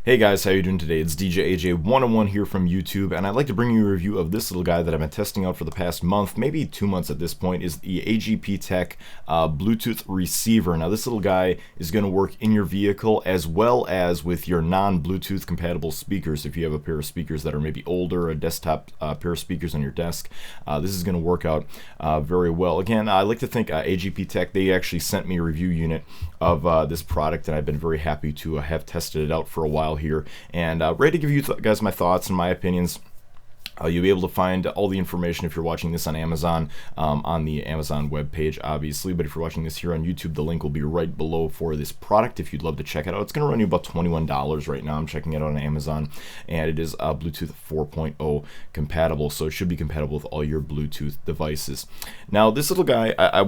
Hey guys, how you doing today? It's DJ AJ101 here from YouTube, and I'd like to bring you a review of this little guy that I've been testing out for the past month, maybe 2 months at this point. Is the AGPTEK Bluetooth receiver. Now this little guy is going to work in your vehicle as well as with your non-Bluetooth compatible speakers. If you have a pair of speakers that are maybe older, a desktop pair of speakers on your desk, this is going to work out very well. Again, I like to think AGPTEK, they actually sent me a review unit of this product, and I've been very happy to have tested it out for a while here, and ready to give you guys my thoughts and my opinions. You'll be able to find all the information if you're watching this on Amazon, on the Amazon webpage, obviously. But if you're watching this here on YouTube, the link will be right below for this product if you'd love to check it out. It's going to run you about $21 right now. I'm checking it out on Amazon, and it is Bluetooth 4.0 compatible, so it should be compatible with all your Bluetooth devices. Now, this little guy, I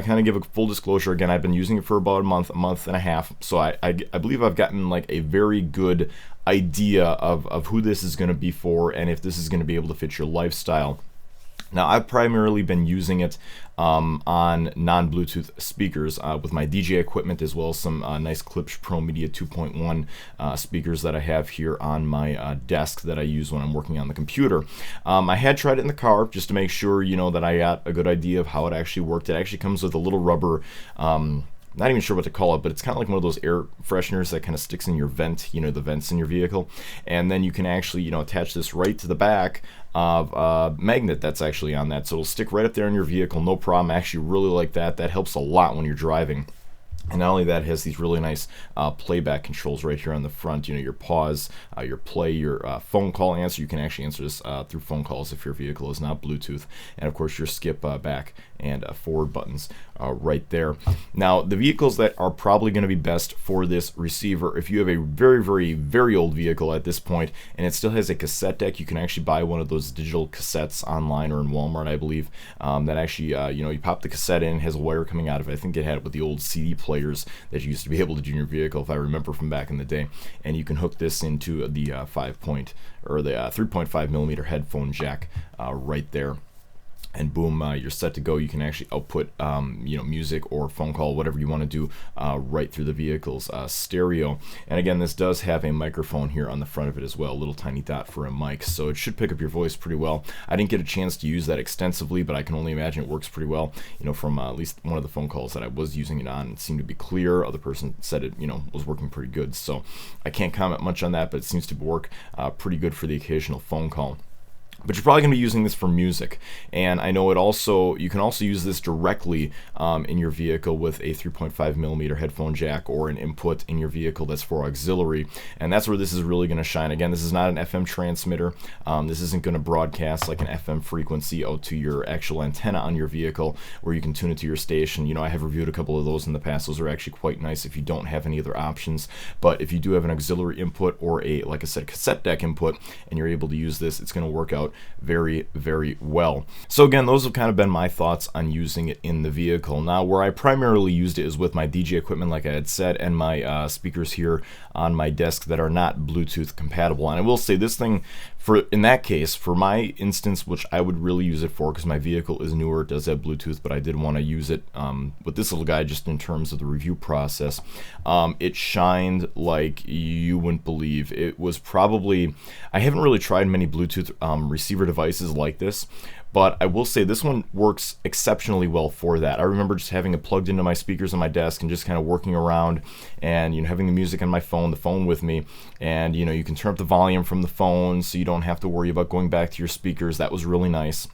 kind of give a full disclosure. Again, I've been using it for about a month and a half, so I believe I've gotten like a very good idea of who this is going to be for and if this is going to be able to fit your lifestyle. Now, I've primarily been using it on non-Bluetooth speakers with my DJ equipment, as well as some nice Klipsch Pro Media 2.1 speakers that I have here on my desk that I use when I'm working on the computer. I had tried it in the car just to make sure, that I got a good idea of how it actually worked. It actually comes with a little rubber not even sure what to call it, but it's kind of like one of those air fresheners that kind of sticks in your vent, the vents in your vehicle. And then you can actually, attach this right to the back of a magnet that's actually on that. So it'll stick right up there in your vehicle, no problem. I actually really like that. That helps a lot when you're driving. And not only that, it has these really nice playback controls right here on the front. Your pause, your play, your phone call answer. You can actually answer this through phone calls if your vehicle is not Bluetooth. And of course, your skip back and forward buttons right there. Now, the vehicles that are probably going to be best for this receiver, if you have a very, very, very old vehicle at this point and it still has a cassette deck, you can actually buy one of those digital cassettes online or in Walmart, I believe, that actually, you pop the cassette in, has a wire coming out of it. I think it had it with the old CD player that you used to be able to do in your vehicle, if I remember from back in the day. And you can hook this into the 3.5 millimeter headphone jack right there. And boom, you're set to go. You can actually output, music or phone call, whatever you want to do, right through the vehicle's stereo. And again, this does have a microphone here on the front of it as well, a little tiny dot for a mic, so it should pick up your voice pretty well. I didn't get a chance to use that extensively, but I can only imagine it works pretty well. From at least one of the phone calls that I was using it on, it seemed to be clear. Other person said it, was working pretty good. So I can't comment much on that, but it seems to work pretty good for the occasional phone call. But you're probably going to be using this for music, and I know you can also use this directly in your vehicle with a 3.5 millimeter headphone jack or an input in your vehicle that's for auxiliary, and that's where this is really going to shine. Again, this is not an FM transmitter. This isn't going to broadcast like an FM frequency out to your actual antenna on your vehicle where you can tune it to your station. I have reviewed a couple of those in the past. Those are actually quite nice if you don't have any other options. But if you do have an auxiliary input or like I said, cassette deck input, and you're able to use this, it's going to work out very, very well. So again, those have kind of been my thoughts on using it in the vehicle. Now, where I primarily used it is with my DJ equipment, like I had said, and my speakers here on my desk that are not Bluetooth compatible. And I will say this thing, in that case, for my instance, which I would really use it for, because my vehicle is newer, it does have Bluetooth, but I did want to use it with this little guy just in terms of the review process. It shined like you wouldn't believe. It was probably, I haven't really tried many Bluetooth receiver devices like this, but I will say this one works exceptionally well for that. I remember just having it plugged into my speakers on my desk and just kind of working around and having the music on my phone, the phone with me, and you can turn up the volume from the phone so you don't have to worry about going back to your speakers. That was really nice.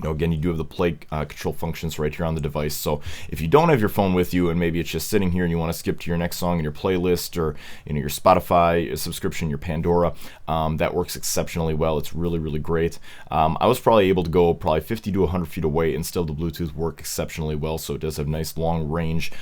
Again, you do have the play control functions right here on the device. So if you don't have your phone with you and maybe it's just sitting here and you want to skip to your next song in your playlist or your Spotify subscription, your Pandora, that works exceptionally well. It's really, really great. I was probably able to go 50 to 100 feet away and still the Bluetooth work exceptionally well. So it does have nice long range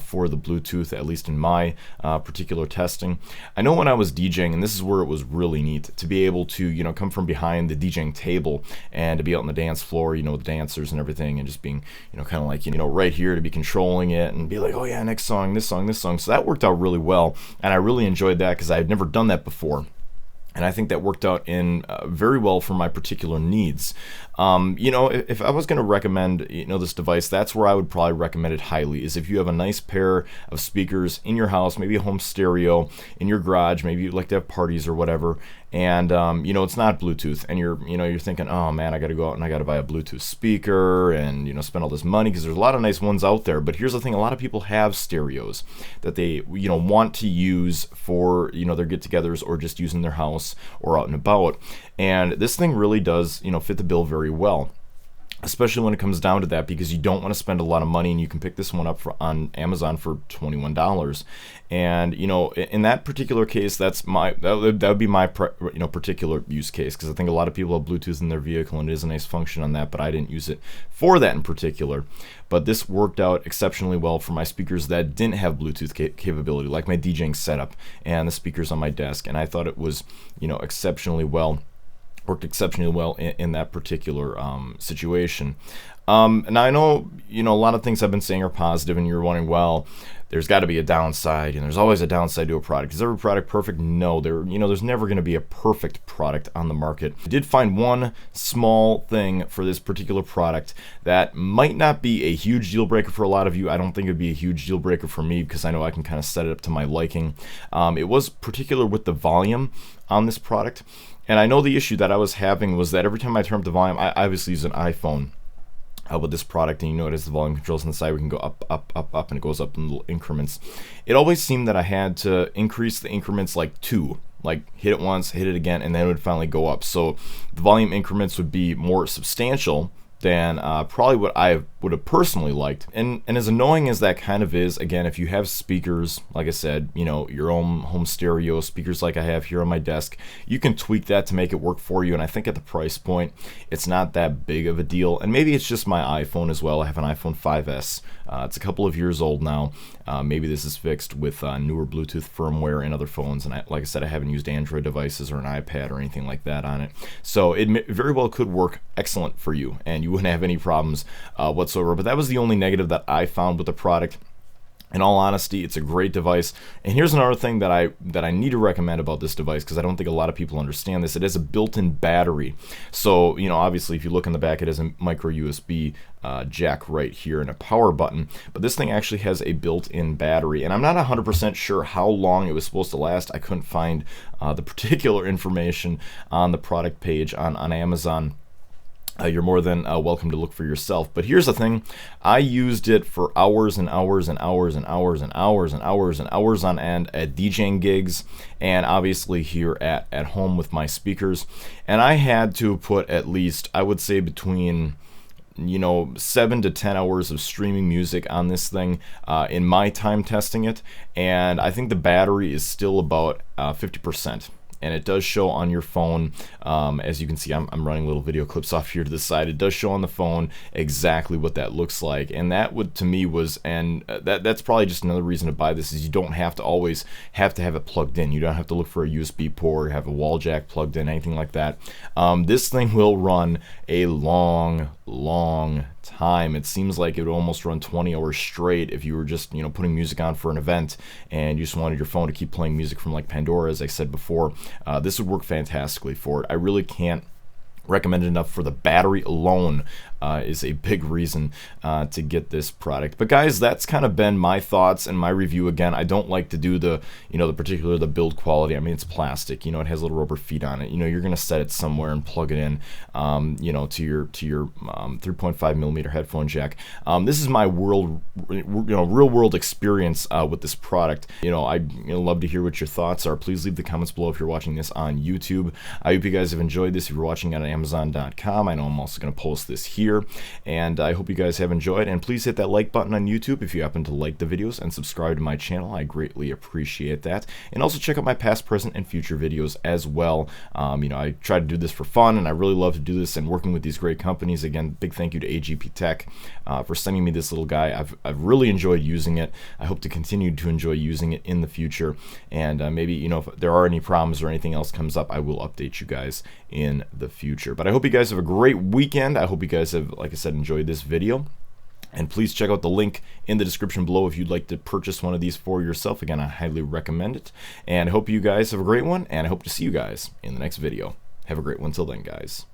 for the Bluetooth, at least in my particular testing. I know when I was DJing, and this is where it was really neat, to be able to come from behind the DJing table and to be out on the dance floor, the dancers and everything, and just being, kind of like, right here to be controlling it and be like, oh yeah, next song, this song, this song. So that worked out really well, and I really enjoyed that because I had never done that before. And I think that worked out in very well for my particular needs. You know, if I was going to recommend, you know, this device, that's where I would probably recommend it highly, is if you have a nice pair of speakers in your house, maybe a home stereo in your garage, maybe you'd like to have parties or whatever, and you know, it's not Bluetooth, and you're thinking, oh man, I got to go out and I got to buy a Bluetooth speaker and, you know, spend all this money, because there's a lot of nice ones out there. But here's the thing, a lot of people have stereos that they, you know, want to use for, you know, their get-togethers or just use in their house or out and about, and this thing really does, you know, fit the bill very well, especially when it comes down to that, because you don't want to spend a lot of money, and you can pick this one up on Amazon for $21. And you know, in that particular case, that would be my particular use case, because I think a lot of people have Bluetooth in their vehicle, and it is a nice function on that, but I didn't use it for that in particular. But this worked out exceptionally well for my speakers that didn't have Bluetooth capability, like my DJing setup and the speakers on my desk, and I thought it was, you know, worked exceptionally well in that particular situation. And I know, you know, a lot of things I've been saying are positive, and you're wondering, well, there's got to be a downside, and there's always a downside to a product. Is every product perfect? No, there's never going to be a perfect product on the market. I did find one small thing for this particular product that might not be a huge deal breaker for a lot of you. I don't think it'd be a huge deal breaker for me, because I know I can kind of set it up to my liking. It was particular with the volume on this product. And I know the issue that I was having was that every time I turn up the volume, I obviously use an iPhone with this product, and you know, it has the volume controls on the side. We can go up, up, up, up, and it goes up in little increments. It always seemed that I had to increase the increments like 2. Like hit it once, hit it again, and then it would finally go up. So the volume increments would be more substantial than probably what I would have personally liked. And as annoying as that kind of is, again, if you have speakers, like I said, you know, your own home stereo speakers like I have here on my desk, you can tweak that to make it work for you. And I think at the price point, it's not that big of a deal. And maybe it's just my iPhone as well. I have an iPhone 5S. It's a couple of years old now. Maybe this is fixed with newer Bluetooth firmware and other phones. And like I said, I haven't used Android devices or an iPad or anything like that on it. So it very well could work excellent for you, and you wouldn't have any problems whatsoever. But that was the only negative that I found with the product. In all honesty, it's a great device. And here's another thing that I need to recommend about this device, because I don't think a lot of people understand this. It has a built-in battery. So, you know, obviously, if you look in the back, it has a micro USB jack right here and a power button. But this thing actually has a built-in battery. And I'm not 100% sure how long it was supposed to last. I couldn't find the particular information on the product page on Amazon. You're more than welcome to look for yourself. But here's the thing, I used it for hours and hours and hours and hours and hours and hours and hours on end at DJing gigs, and obviously here at home with my speakers. And I had to put at least, I would say, between 7 to 10 hours of streaming music on this thing in my time testing it. And I think the battery is still about 50%. And it does show on your phone, as you can see, I'm running little video clips off here to the side. It does show on the phone exactly what that looks like. And that would, to me, was, and that's probably just another reason to buy this, is you don't have to always have to have it plugged in. You don't have to look for a USB port, have a wall jack plugged in, anything like that. This thing will run a long time. It seems like it would almost run 20 hours straight if you were just putting music on for an event and you just wanted your phone to keep playing music from like Pandora, as I said before. This would work fantastically for it. I really can't recommend it enough. For the battery alone is a big reason to get this product. But guys, that's kind of been my thoughts and my review. Again, I don't like to do the the build quality. I mean, it's plastic, it has little rubber feet on it. You're gonna set it somewhere and plug it in to your 3.5 millimeter headphone jack. This is my real world experience with this product. I'd love to hear what your thoughts are. Please leave the comments below if you're watching this on YouTube. I hope you guys have enjoyed this. If you're watching on Amazon.com, I know I'm also going to post this here, and I hope you guys have enjoyed. And please hit that like button on YouTube if you happen to like the videos, and subscribe to my channel. I greatly appreciate that. And also check out my past, present, and future videos as well. I try to do this for fun, and I really love to do this and working with these great companies. Again, big thank you to AGPTEK for sending me this little guy. I've really enjoyed using it. I hope to continue to enjoy using it in the future, and maybe if there are any problems or anything else comes up, I will update you guys in the future. But I hope you guys have a great weekend. I hope you guys have, like I said, enjoyed this video. And please check out the link in the description below if you'd like to purchase one of these for yourself. Again, I highly recommend it. And I hope you guys have a great one, and I hope to see you guys in the next video. Have a great one till then, guys.